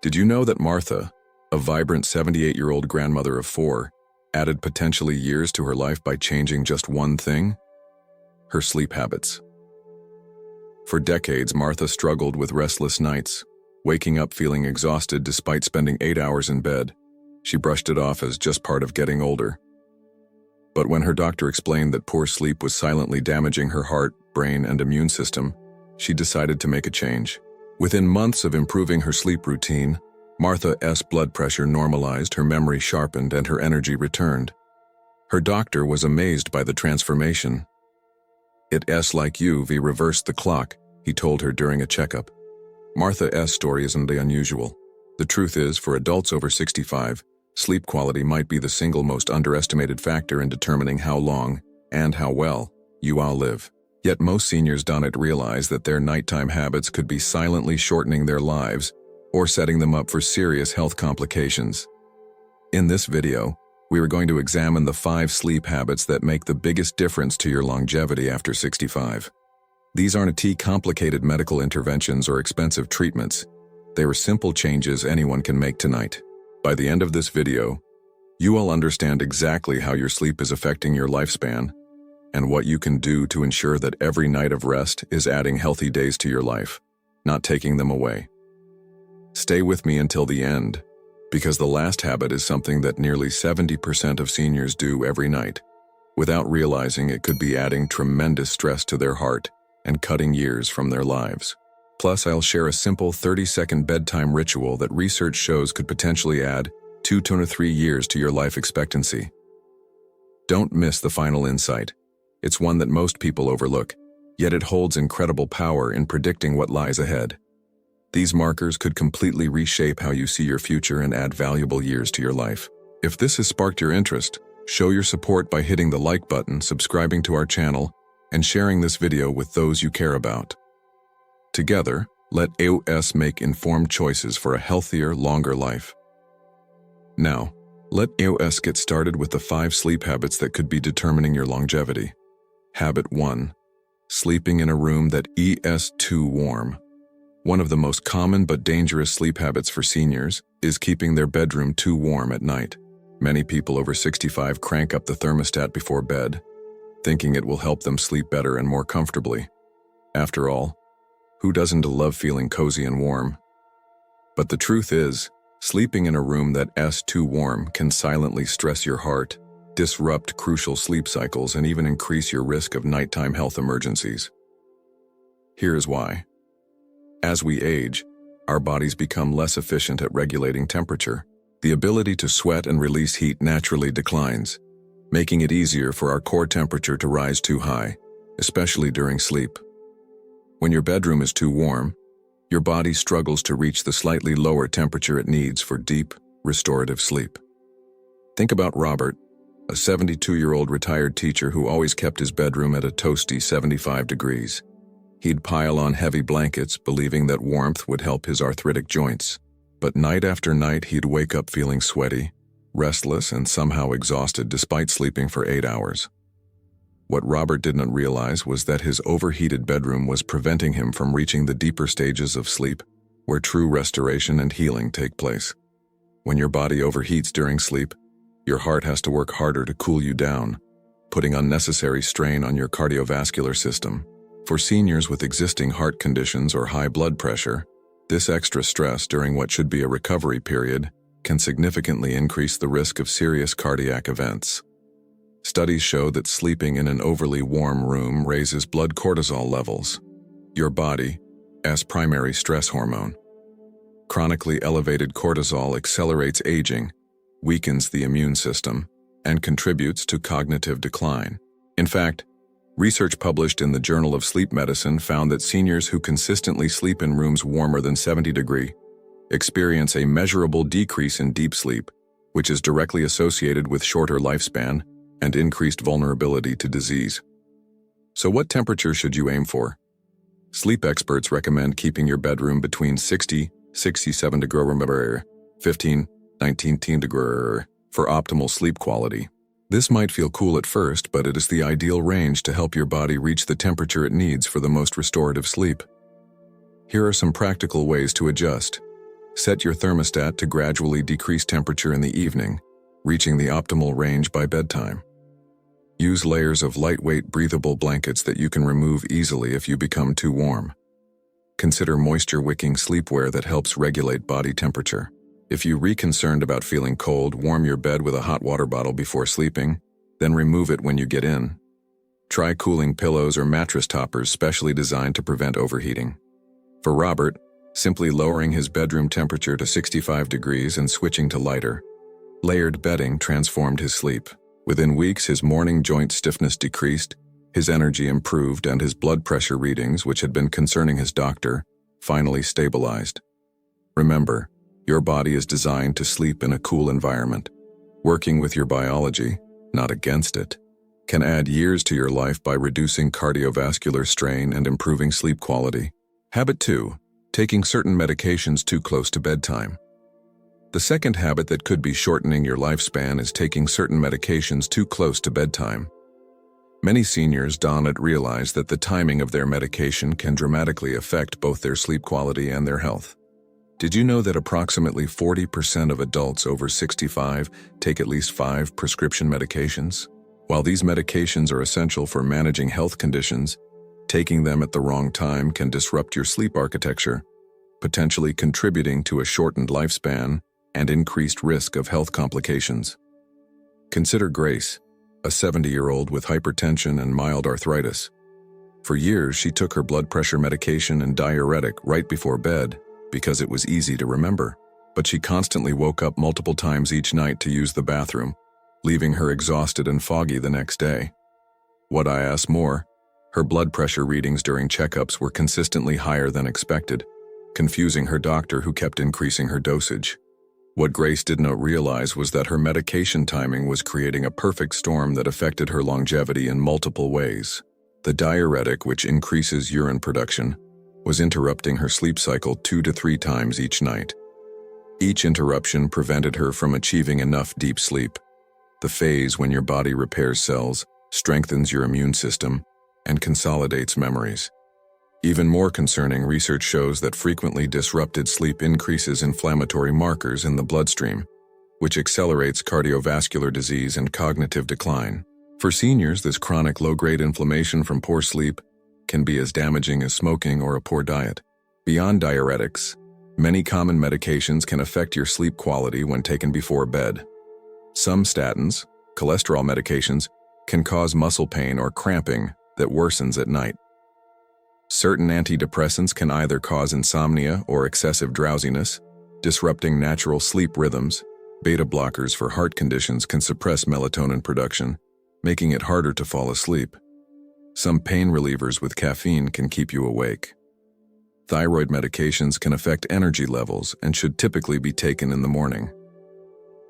Did you know that Martha, a vibrant 78-year-old grandmother of 4, added potentially years to her life by changing just one thing? Her sleep habits. For decades, Martha struggled with restless nights, waking up feeling exhausted despite spending 8 hours in bed. She brushed it off as just part of getting older. But when her doctor explained that poor sleep was silently damaging her heart, brain, and immune system, she decided to make a change. Within months of improving her sleep routine, Martha's blood pressure normalized, her memory sharpened, and her energy returned. Her doctor was amazed by the transformation. "It's like you've reversed the clock," he told her during a checkup. Martha's story isn't unusual. The truth is, for adults over 65, sleep quality might be the single most underestimated factor in determining how long and how well you all live. Yet most seniors don't realize that their nighttime habits could be silently shortening their lives or setting them up for serious health complications. In this video, we are going to examine the 5 sleep habits that make the biggest difference to your longevity after 65. These aren't complicated medical interventions or expensive treatments. They are simple changes anyone can make tonight. By the end of this video, you will understand exactly how your sleep is affecting your lifespan and what you can do to ensure that every night of rest is adding healthy days to your life, not taking them away. Stay with me until the end, because the last habit is something that nearly 70% of seniors do every night. Without realizing, it could be adding tremendous stress to their heart and cutting years from their lives. Plus, I'll share a simple 30-second bedtime ritual that research shows could potentially add 2 to 3 years to your life expectancy. Don't miss the final insight. It's one that most people overlook, yet it holds incredible power in predicting what lies ahead. These markers could completely reshape how you see your future and add valuable years to your life. If this has sparked your interest, show your support by hitting the like button, subscribing to our channel, and sharing this video with those you care about. Together, let us make informed choices for a healthier, longer life. Now, let us get started with the 5 sleep habits that could be determining your longevity. Habit 1. Sleeping in a room that is too warm. One of the most common but dangerous sleep habits for seniors is keeping their bedroom too warm at night. Many people over 65 crank up the thermostat before bed, thinking it will help them sleep better and more comfortably. After all, who doesn't love feeling cozy and warm? But the truth is, sleeping in a room that is too warm can silently stress your heart, disrupt crucial sleep cycles, and even increase your risk of nighttime health emergencies. Here's why. As we age, our bodies become less efficient at regulating temperature. The ability to sweat and release heat naturally declines, making it easier for our core temperature to rise too high, especially during sleep. When your bedroom is too warm, your body struggles to reach the slightly lower temperature it needs for deep, restorative sleep. Think about Robert, a 72-year-old retired teacher who always kept his bedroom at a toasty 75 degrees. He'd pile on heavy blankets, believing that warmth would help his arthritic joints. But night after night, he'd wake up feeling sweaty, restless, and somehow exhausted despite sleeping for 8 hours. What Robert didn't realize was that his overheated bedroom was preventing him from reaching the deeper stages of sleep, where true restoration and healing take place. When your body overheats during sleep, your heart has to work harder to cool you down, putting unnecessary strain on your cardiovascular system. For seniors with existing heart conditions or high blood pressure, this extra stress during what should be a recovery period can significantly increase the risk of serious cardiac events. Studies show that sleeping in an overly warm room raises blood cortisol levels, your body's primary stress hormone. Chronically elevated cortisol accelerates aging, weakens the immune system, and contributes to cognitive decline. In fact, research published in the Journal of Sleep Medicine found that seniors who consistently sleep in rooms warmer than 70 degrees experience a measurable decrease in deep sleep, which is directly associated with shorter lifespan and increased vulnerability to disease. So what temperature should you aim for? Sleep experts recommend keeping your bedroom between 67 degrees, 19 degrees for optimal sleep quality. This might feel cool at first, but it is the ideal range to help your body reach the temperature it needs for the most restorative sleep. Here are some practical ways to adjust. Set your thermostat to gradually decrease temperature in the evening, reaching the optimal range by bedtime. Use layers of lightweight, breathable blankets that you can remove easily if you become too warm. Consider moisture-wicking sleepwear that helps regulate body temperature. If you're concerned about feeling cold, warm your bed with a hot water bottle before sleeping, then remove it when you get in. Try cooling pillows or mattress toppers specially designed to prevent overheating. For Robert, simply lowering his bedroom temperature to 65 degrees and switching to lighter, layered bedding transformed his sleep. Within weeks, his morning joint stiffness decreased, his energy improved, and his blood pressure readings, which had been concerning his doctor, finally stabilized. Remember, your body is designed to sleep in a cool environment. Working with your biology, not against it, can add years to your life by reducing cardiovascular strain and improving sleep quality. Habit 2. Taking certain medications too close to bedtime. The second habit that could be shortening your lifespan is taking certain medications too close to bedtime. Many seniors don't realize that the timing of their medication can dramatically affect both their sleep quality and their health. Did you know that approximately 40% of adults over 65 take at least 5 prescription medications? While these medications are essential for managing health conditions, taking them at the wrong time can disrupt your sleep architecture, potentially contributing to a shortened lifespan and increased risk of health complications. Consider Grace, a 70-year-old with hypertension and mild arthritis. For years, she took her blood pressure medication and diuretic right before bed because it was easy to remember, but she constantly woke up multiple times each night to use the bathroom, leaving her exhausted and foggy the next day. What I asked more, her blood pressure readings during checkups were consistently higher than expected, confusing her doctor who kept increasing her dosage. What Grace did not realize was that her medication timing was creating a perfect storm that affected her longevity in multiple ways. The diuretic, which increases urine production, was interrupting her sleep cycle 2 to 3 times each night. Each interruption prevented her from achieving enough deep sleep, the phase when your body repairs cells, strengthens your immune system, and consolidates memories. Even more concerning, research shows that frequently disrupted sleep increases inflammatory markers in the bloodstream, which accelerates cardiovascular disease and cognitive decline. For seniors, this chronic low-grade inflammation from poor sleep can be as damaging as smoking or a poor diet. Beyond diuretics, many common medications can affect your sleep quality when taken before bed. Some statins, cholesterol medications, can cause muscle pain or cramping that worsens at night. Certain antidepressants can either cause insomnia or excessive drowsiness, disrupting natural sleep rhythms. Beta blockers for heart conditions can suppress melatonin production, making it harder to fall asleep. Some pain relievers with caffeine can keep you awake. Thyroid medications can affect energy levels and should typically be taken in the morning.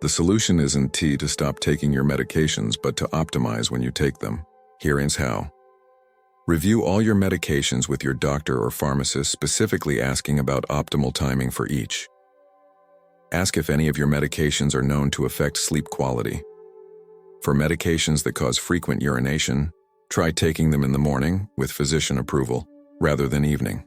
The solution isn't to stop taking your medications, but to optimize when you take them. Here's how. Review all your medications with your doctor or pharmacist, specifically asking about optimal timing for each. Ask if any of your medications are known to affect sleep quality. For medications that cause frequent urination, try taking them in the morning with physician approval rather than evening.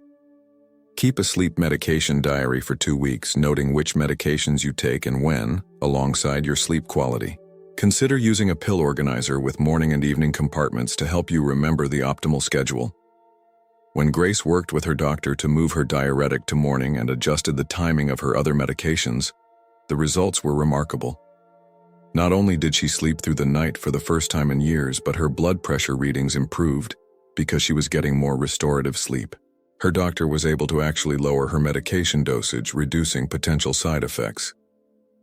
Keep a sleep medication diary for 2 weeks, noting which medications you take and when, alongside your sleep quality. Consider using a pill organizer with morning and evening compartments to help you remember the optimal schedule. When Grace worked with her doctor to move her diuretic to morning and adjusted the timing of her other medications, the results were remarkable. Not only did she sleep through the night for the first time in years, but her blood pressure readings improved because she was getting more restorative sleep. Her doctor was able to actually lower her medication dosage, reducing potential side effects.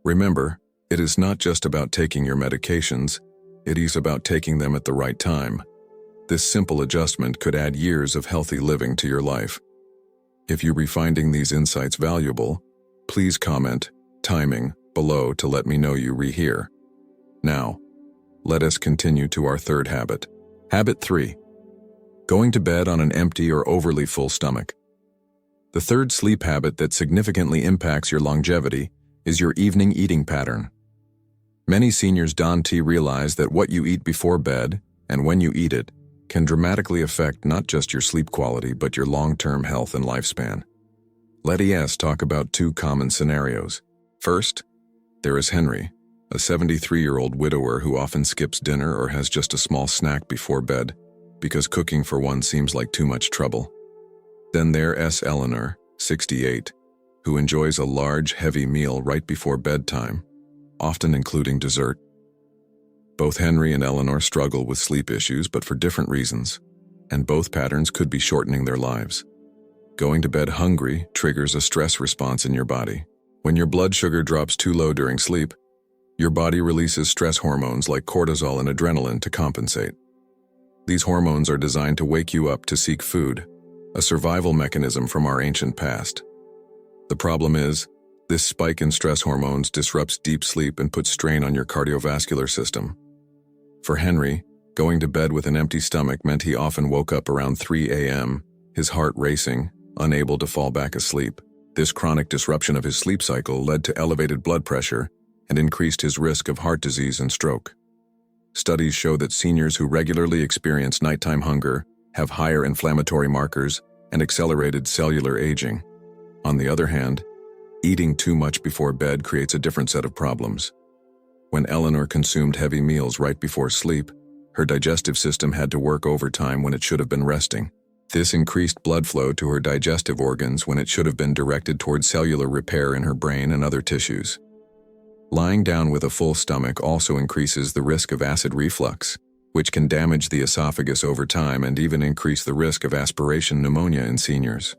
Remember, it is not just about taking your medications, it is about taking them at the right time. This simple adjustment could add years of healthy living to your life. If you're finding these insights valuable, please comment timing below to let me know you rehear. Now, let us continue to our third habit. Habit 3. Going to bed on an empty or overly full stomach. The third sleep habit that significantly impacts your longevity is your evening eating pattern. Many seniors don't realize that what you eat before bed and when you eat it can dramatically affect not just your sleep quality but your long-term health and lifespan. Let's talk about two common scenarios. First, there is Henry, a 73-year-old widower who often skips dinner or has just a small snack before bed because cooking for one seems like too much trouble. Then there's Eleanor, 68, who enjoys a large, heavy meal right before bedtime, often including dessert. Both Henry and Eleanor struggle with sleep issues, but for different reasons, and both patterns could be shortening their lives. Going to bed hungry triggers a stress response in your body. When your blood sugar drops too low during sleep, your body releases stress hormones like cortisol and adrenaline to compensate. These hormones are designed to wake you up to seek food, a survival mechanism from our ancient past. The problem is, this spike in stress hormones disrupts deep sleep and puts strain on your cardiovascular system. For Henry, going to bed with an empty stomach meant he often woke up around 3 a.m., his heart racing, unable to fall back asleep. This chronic disruption of his sleep cycle led to elevated blood pressure and increased his risk of heart disease and stroke. Studies show that seniors who regularly experience nighttime hunger have higher inflammatory markers and accelerated cellular aging. On the other hand, eating too much before bed creates a different set of problems. When Eleanor consumed heavy meals right before sleep, her digestive system had to work overtime when it should have been resting. This increased blood flow to her digestive organs when it should have been directed toward cellular repair in her brain and other tissues. Lying down with a full stomach also increases the risk of acid reflux, which can damage the esophagus over time and even increase the risk of aspiration pneumonia in seniors.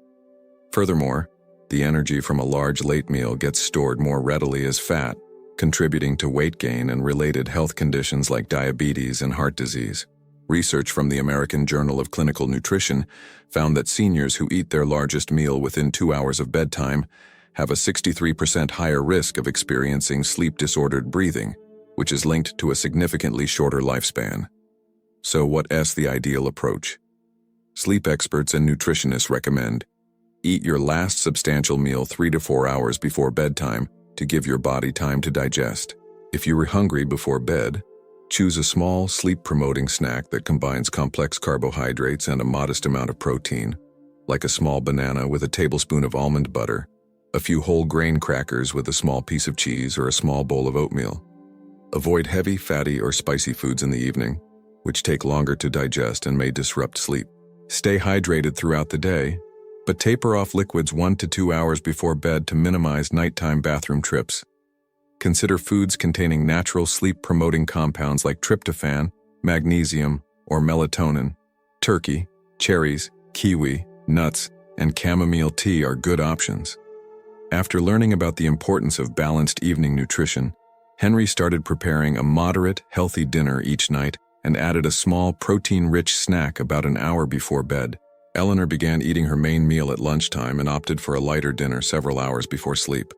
Furthermore, the energy from a large late meal gets stored more readily as fat, contributing to weight gain and related health conditions like diabetes and heart disease. Research from the American Journal of Clinical Nutrition found that seniors who eat their largest meal within 2 hours of bedtime have a 63% higher risk of experiencing sleep-disordered breathing, which is linked to a significantly shorter lifespan. So what's the ideal approach? Sleep experts and nutritionists recommend eat your last substantial meal 3 to 4 hours before bedtime to give your body time to digest. If you were hungry before bed, choose a small, sleep-promoting snack that combines complex carbohydrates and a modest amount of protein, like a small banana with a tablespoon of almond butter, a few whole grain crackers with a small piece of cheese, or a small bowl of oatmeal. Avoid heavy, fatty, or spicy foods in the evening, which take longer to digest and may disrupt sleep. Stay hydrated throughout the day, but taper off liquids 1 to 2 hours before bed to minimize nighttime bathroom trips. Consider foods containing natural sleep-promoting compounds like tryptophan, magnesium, or melatonin. Turkey, cherries, kiwi, nuts, and chamomile tea are good options. After learning about the importance of balanced evening nutrition, Henry started preparing a moderate, healthy dinner each night and added a small, protein-rich snack about an hour before bed. Eleanor began eating her main meal at lunchtime and opted for a lighter dinner several hours before sleep.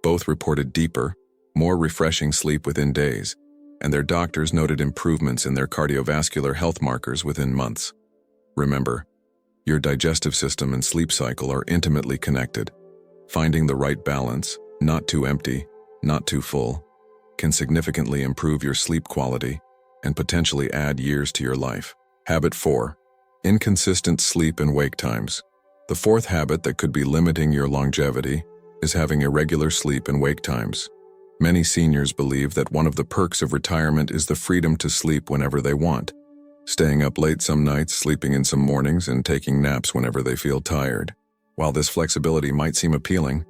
Both reported deeper, more refreshing sleep within days, and their doctors noted improvements in their cardiovascular health markers within months. Remember, your digestive system and sleep cycle are intimately connected. Finding the right balance, not too empty, not too full, can significantly improve your sleep quality and potentially add years to your life. Habit 4. Inconsistent sleep and wake times. The fourth habit that could be limiting your longevity is having irregular sleep and wake times. Many seniors believe that one of the perks of retirement is the freedom to sleep whenever they want, staying up late some nights, sleeping in some mornings, and taking naps whenever they feel tired. While this flexibility might seem appealing,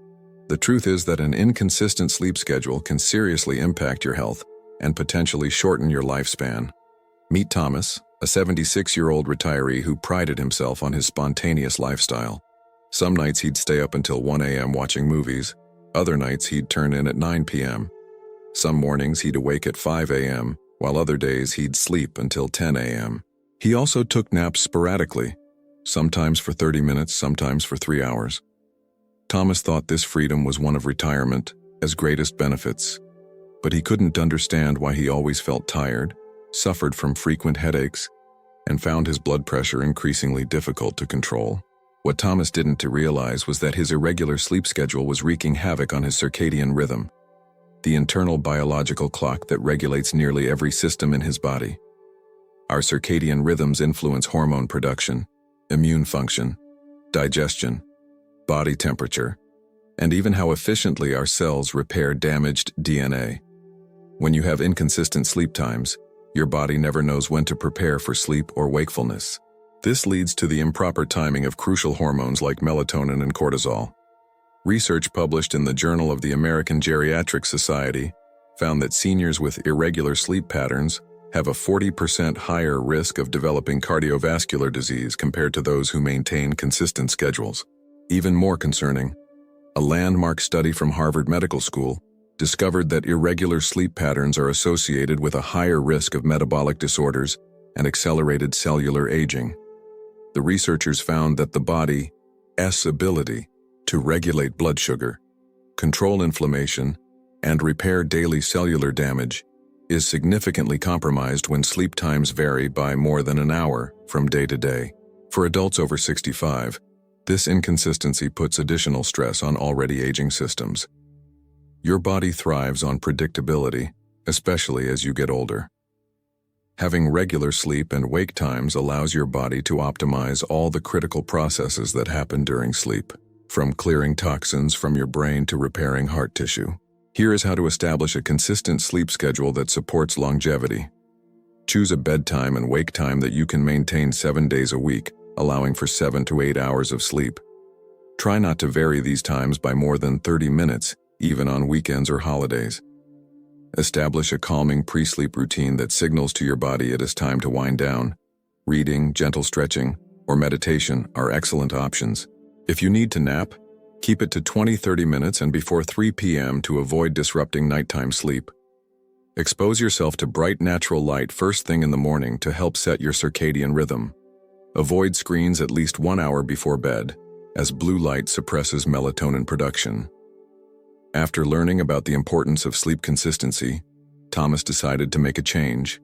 the truth is that an inconsistent sleep schedule can seriously impact your health and potentially shorten your lifespan. Meet Thomas, a 76-year-old retiree who prided himself on his spontaneous lifestyle. Some nights he'd stay up until 1 a.m. watching movies. Other nights he'd turn in at 9 p.m. Some mornings he'd awake at 5 a.m., while other days he'd sleep until 10 a.m. He also took naps sporadically, sometimes for 30 minutes, sometimes for 3 hours. Thomas thought this freedom was one of retirement's greatest benefits, but he couldn't understand why he always felt tired, suffered from frequent headaches, and found his blood pressure increasingly difficult to control. What Thomas didn't realize was that his irregular sleep schedule was wreaking havoc on his circadian rhythm, the internal biological clock that regulates nearly every system in his body. Our circadian rhythms influence hormone production, immune function, digestion, body temperature, and even how efficiently our cells repair damaged DNA. When you have inconsistent sleep times, your body never knows when to prepare for sleep or wakefulness. This leads to the improper timing of crucial hormones like melatonin and cortisol. Research published in the Journal of the American Geriatric Society found that seniors with irregular sleep patterns have a 40% higher risk of developing cardiovascular disease compared to those who maintain consistent schedules. Even more concerning, a landmark study from Harvard Medical School discovered that irregular sleep patterns are associated with a higher risk of metabolic disorders and accelerated cellular aging. The researchers found that the body's ability to regulate blood sugar, control inflammation, and repair daily cellular damage is significantly compromised when sleep times vary by more than an hour from day to day. For adults over 65, this inconsistency puts additional stress on already aging systems. Your body thrives on predictability, especially as you get older. Having regular sleep and wake times allows your body to optimize all the critical processes that happen during sleep, from clearing toxins from your brain to repairing heart tissue. Here is how to establish a consistent sleep schedule that supports longevity. Choose a bedtime and wake time that you can maintain 7 days a week, allowing for 7 to 8 hours of sleep. Try not to vary these times by more than 30 minutes, even on weekends or holidays. Establish a calming pre-sleep routine that signals to your body it is time to wind down. Reading, gentle stretching, or meditation are excellent options. If you need to nap, keep it to 20-30 minutes and before 3 p.m. to avoid disrupting nighttime sleep. Expose yourself to bright natural light first thing in the morning to help set your circadian rhythm. Avoid screens at least 1 hour before bed, as blue light suppresses melatonin production. After learning about the importance of sleep consistency, Thomas decided to make a change.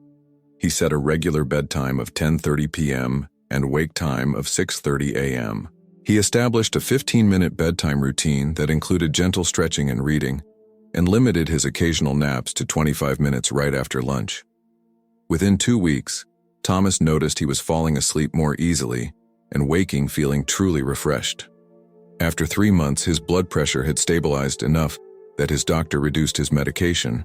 He set a regular bedtime of 10:30 p.m. and wake time of 6:30 a.m. He established a 15-minute bedtime routine that included gentle stretching and reading, and limited his occasional naps to 25 minutes right after lunch. Within 2 weeks, Thomas noticed he was falling asleep more easily and waking feeling truly refreshed. After 3 months, his blood pressure had stabilized enough that his doctor reduced his medication.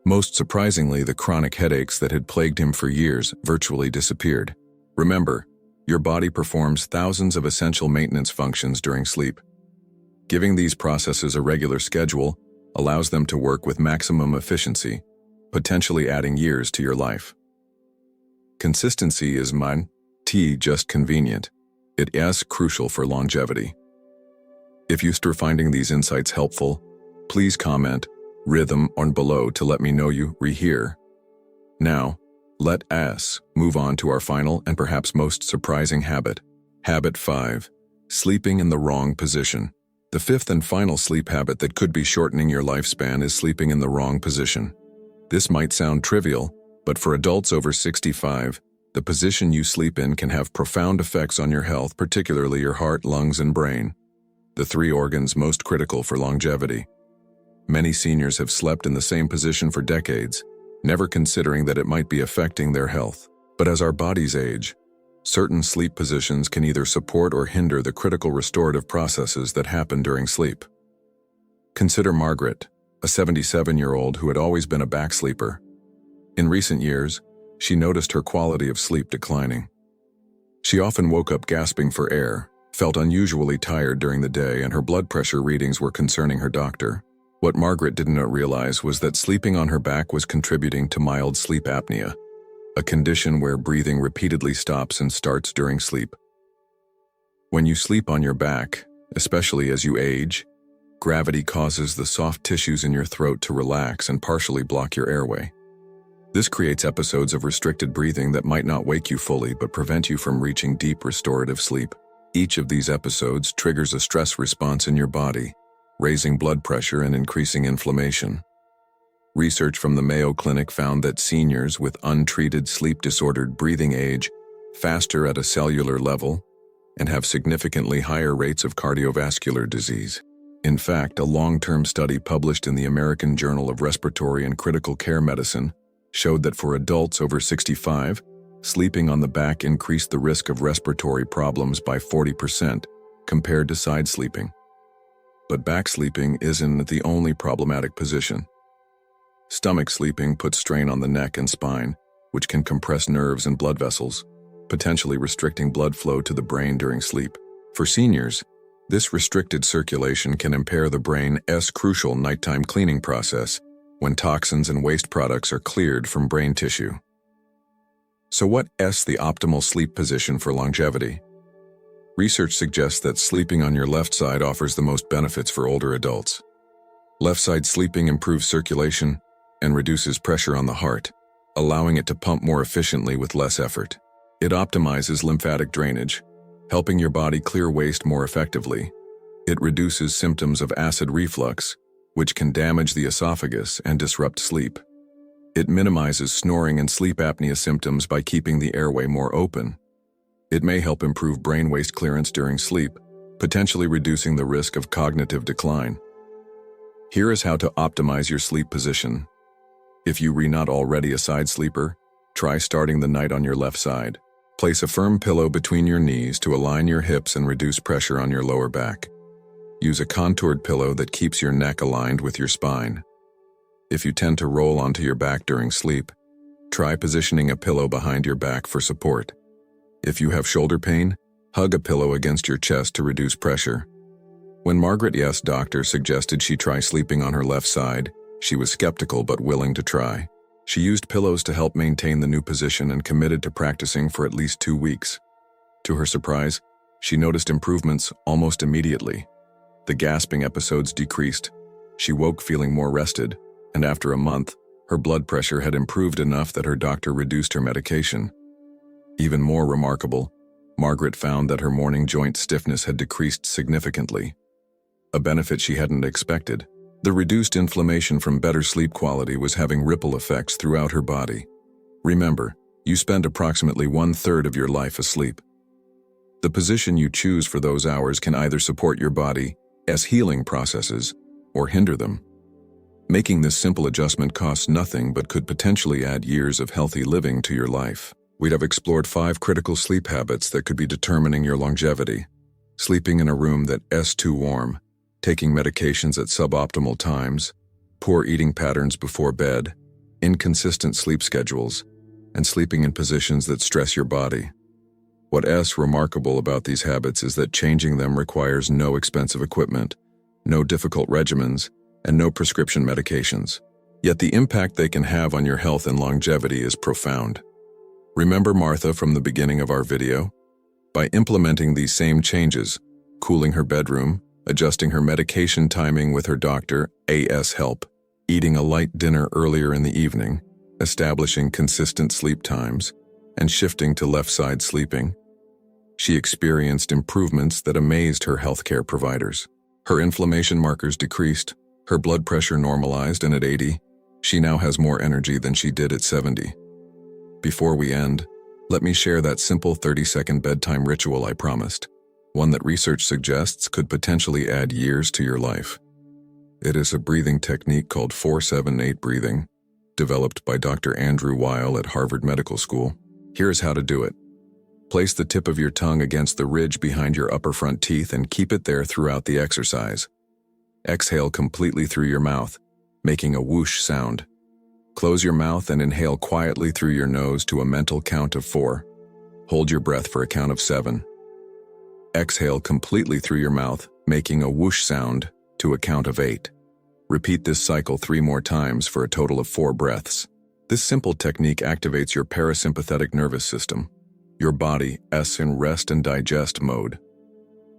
Most surprisingly, the chronic headaches that had plagued him for years virtually disappeared. Remember, your body performs thousands of essential maintenance functions during sleep. Giving these processes a regular schedule allows them to work with maximum efficiency, potentially adding years to your life. Consistency is just convenient. It is crucial for longevity. If you're finding these insights helpful, please comment rhythm on below to let me know you here. Now, let us move on to our final and perhaps most surprising habit. Habit 5. Sleeping in the wrong position. The fifth and final sleep habit that could be shortening your lifespan is sleeping in the wrong position. This might sound trivial, but for adults over 65, the position you sleep in can have profound effects on your health, particularly your heart, lungs, and brain, the 3 organs most critical for longevity. Many seniors have slept in the same position for decades, never considering that it might be affecting their health. But as our bodies age, certain sleep positions can either support or hinder the critical restorative processes that happen during sleep. Consider Margaret, a 77-year-old who had always been a back sleeper. In recent years, she noticed her quality of sleep declining. She often woke up gasping for air, felt unusually tired during the day, and her blood pressure readings were concerning her doctor. What Margaret didn't realize was that sleeping on her back was contributing to mild sleep apnea, a condition where breathing repeatedly stops and starts during sleep. When you sleep on your back, especially as you age, gravity causes the soft tissues in your throat to relax and partially block your airway. This creates episodes of restricted breathing that might not wake you fully but prevent you from reaching deep restorative sleep. Each of these episodes triggers a stress response in your body, raising blood pressure and increasing inflammation. Research from the Mayo Clinic found that seniors with untreated sleep-disordered breathing age faster at a cellular level and have significantly higher rates of cardiovascular disease. In fact, a long-term study published in the American Journal of Respiratory and Critical Care Medicine showed that for adults over 65, sleeping on the back increased the risk of respiratory problems by 40%, compared to side sleeping. But back sleeping isn't the only problematic position. Stomach sleeping puts strain on the neck and spine, which can compress nerves and blood vessels, potentially restricting blood flow to the brain during sleep. For seniors, this restricted circulation can impair the brain's crucial nighttime cleaning process when toxins and waste products are cleared from brain tissue. So what's the optimal sleep position for longevity? Research suggests that sleeping on your left side offers the most benefits for older adults. Left side sleeping improves circulation and reduces pressure on the heart, allowing it to pump more efficiently with less effort. It optimizes lymphatic drainage, helping your body clear waste more effectively. It reduces symptoms of acid reflux, which can damage the esophagus and disrupt sleep. It minimizes snoring and sleep apnea symptoms by keeping the airway more open. It may help improve brain waste clearance during sleep, potentially reducing the risk of cognitive decline. Here is how to optimize your sleep position. If you are not already a side sleeper, try starting the night on your left side. Place a firm pillow between your knees to align your hips and reduce pressure on your lower back. Use a contoured pillow that keeps your neck aligned with your spine. If you tend to roll onto your back during sleep, try positioning a pillow behind your back for support. If you have shoulder pain, hug a pillow against your chest to reduce pressure. When Margaret's doctor suggested she try sleeping on her left side, she was skeptical but willing to try. She used pillows to help maintain the new position and committed to practicing for at least 2 weeks. To her surprise, she noticed improvements almost immediately. The gasping episodes decreased. She woke feeling more rested, and after a month, her blood pressure had improved enough that her doctor reduced her medication. Even more remarkable, Margaret found that her morning joint stiffness had decreased significantly, a benefit she hadn't expected. The reduced inflammation from better sleep quality was having ripple effects throughout her body. Remember, you spend approximately 1/3 of your life asleep. The position you choose for those hours can either support your body's healing processes or hinder them. Making this simple adjustment costs nothing but could potentially add years of healthy living to your life. We have explored 5 critical sleep habits that could be determining your longevity. Sleeping in a room that's too warm, taking medications at suboptimal times, poor eating patterns before bed, inconsistent sleep schedules, and sleeping in positions that stress your body. What's remarkable about these habits is that changing them requires no expensive equipment, no difficult regimens, and no prescription medications. Yet the impact they can have on your health and longevity is profound. Remember Martha from the beginning of our video? By implementing these same changes, cooling her bedroom, adjusting her medication timing with her doctor's help, eating a light dinner earlier in the evening, establishing consistent sleep times, and shifting to left-side sleeping, she experienced improvements that amazed her healthcare providers. Her inflammation markers decreased, her blood pressure normalized, and at 80, she now has more energy than she did at 70. Before we end, let me share that simple 30-second bedtime ritual I promised, one that research suggests could potentially add years to your life. It is a breathing technique called 4-7-8 breathing, developed by Dr. Andrew Weil at Harvard Medical School. Here's how to do it. Place the tip of your tongue against the ridge behind your upper front teeth and keep it there throughout the exercise. Exhale completely through your mouth, making a whoosh sound. Close your mouth and inhale quietly through your nose to a mental count of 4. Hold your breath for a count of 7. Exhale completely through your mouth, making a whoosh sound, to a count of 8. Repeat this cycle 3 more times for a total of 4 breaths. This simple technique activates your parasympathetic nervous system, your body's in rest and digest mode.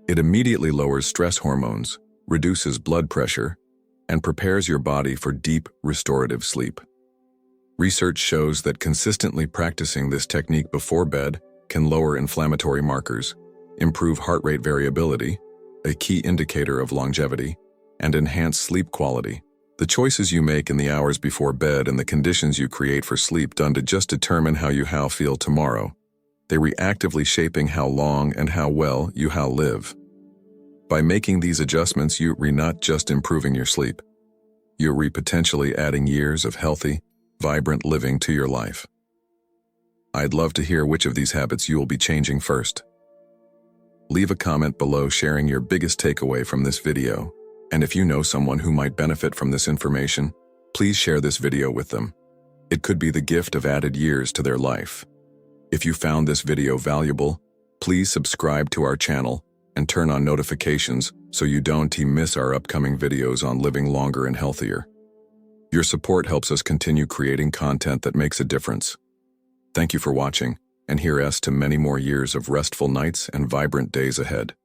It immediately lowers stress hormones, reduces blood pressure, and prepares your body for deep, restorative sleep. Research shows that consistently practicing this technique before bed can lower inflammatory markers, improve heart rate variability, a key indicator of longevity, and enhance sleep quality. The choices you make in the hours before bed and the conditions you create for sleep don't just determine how you feel tomorrow. They are actively shaping how long and how well you live. By making these adjustments, you are not just improving your sleep. You are potentially adding years of healthy, vibrant living to your life. I'd love to hear which of these habits you will be changing first. Leave a comment below sharing your biggest takeaway from this video. And if you know someone who might benefit from this information, please share this video with them. It could be the gift of added years to their life. If you found this video valuable, please subscribe to our channel and turn on notifications so you don't miss our upcoming videos on living longer and healthier. Your support helps us continue creating content that makes a difference. Thank you for watching, and here's to many more years of restful nights and vibrant days ahead.